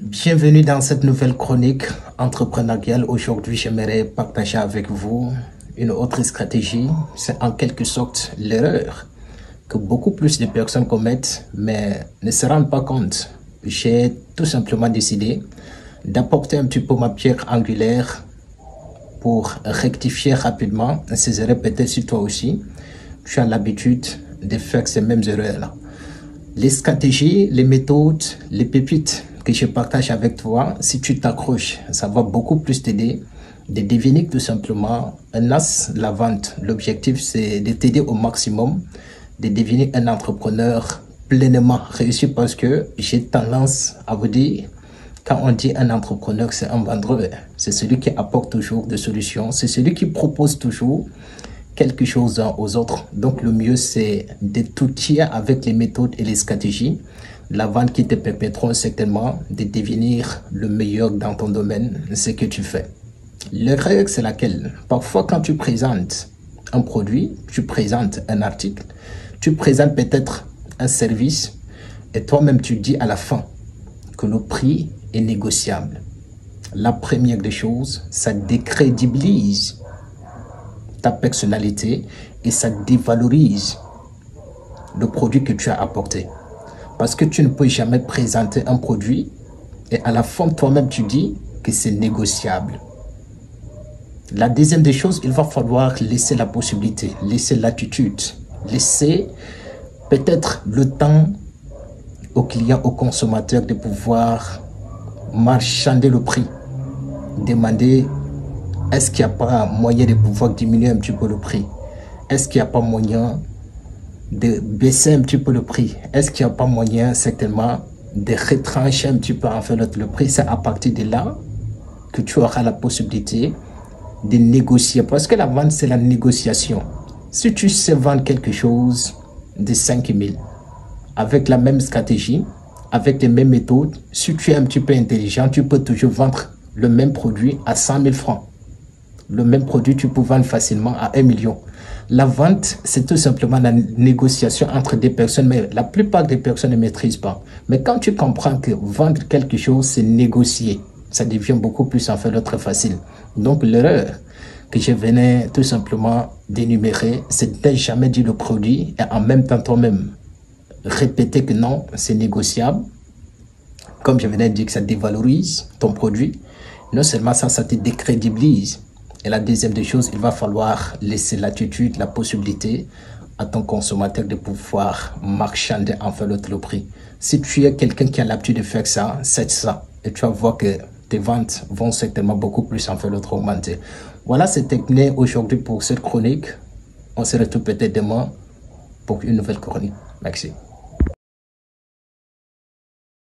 Bienvenue dans cette nouvelle chronique entrepreneuriale. Aujourd'hui, j'aimerais partager avec vous une autre stratégie. C'est en quelque sorte l'erreur que beaucoup plus de personnes commettent, mais ne se rendent pas compte. J'ai tout simplement décidé d'apporter un petit peu ma pierre angulaire pour rectifier rapidement ces erreurs. Peut-être si toi aussi, tu as l'habitude de faire ces mêmes erreurs-là. Les stratégies, les méthodes, les pépites que je partage avec toi, si tu t'accroches, ça va beaucoup plus t'aider de devenir tout simplement un as de la vente. L'objectif, c'est de t'aider au maximum, de devenir un entrepreneur pleinement réussi, parce que j'ai tendance à vous dire, quand on dit un entrepreneur, c'est un vendeur. C'est celui qui apporte toujours des solutions, c'est celui qui propose toujours quelque chose aux autres. Donc le mieux, c'est de t'outiller avec les méthodes et les stratégies de la vente qui te permettront certainement de devenir le meilleur dans ton domaine, ce que tu fais. L'erreur, c'est laquelle? Parfois, quand tu présentes un produit, tu présentes un article, tu présentes peut-être un service, et toi-même tu dis à la fin que le prix est négociable. La première des choses, ça décrédibilise ta personnalité et ça dévalorise le produit que tu as apporté. Parce que tu ne peux jamais présenter un produit et à la fin, toi-même, tu dis que c'est négociable. La deuxième des choses, il va falloir laisser la possibilité, laisser l'attitude, laisser peut-être le temps au client, au consommateur de pouvoir marchander le prix, demander: est-ce qu'il n'y a pas moyen de pouvoir diminuer un petit peu le prix? Est-ce qu'il n'y a pas moyen de baisser un petit peu le prix? Est-ce qu'il n'y a pas moyen certainement de retrancher un petit peu en fait le prix? C'est à partir de là que tu auras la possibilité de négocier. Parce que la vente, c'est la négociation. Si tu sais vendre quelque chose de 5 000, avec la même stratégie, avec les mêmes méthodes, si tu es un petit peu intelligent, tu peux toujours vendre le même produit à 100 000 francs. Le même produit, tu peux vendre facilement à 1 million. La vente, c'est tout simplement la négociation entre des personnes, mais la plupart des personnes ne maîtrisent pas. Mais quand tu comprends que vendre quelque chose, c'est négocier, ça devient beaucoup plus en fait l'autre facile. Donc l'erreur que je venais tout simplement d'énumérer, c'est de jamais dire le produit et en même temps toi-même répéter que non, c'est négociable. Comme je venais de dire que ça dévalorise ton produit, non seulement ça, ça te décrédibilise. Et la deuxième des choses, il va falloir laisser l'attitude, la possibilité à ton consommateur de pouvoir marchander en fait le prix. Si tu es quelqu'un qui a l'habitude de faire ça, c'est ça. Et tu vas voir que tes ventes vont certainement beaucoup plus en fait augmenter. Voilà, c'est terminé aujourd'hui pour cette chronique. On se retrouve peut-être demain pour une nouvelle chronique. Merci.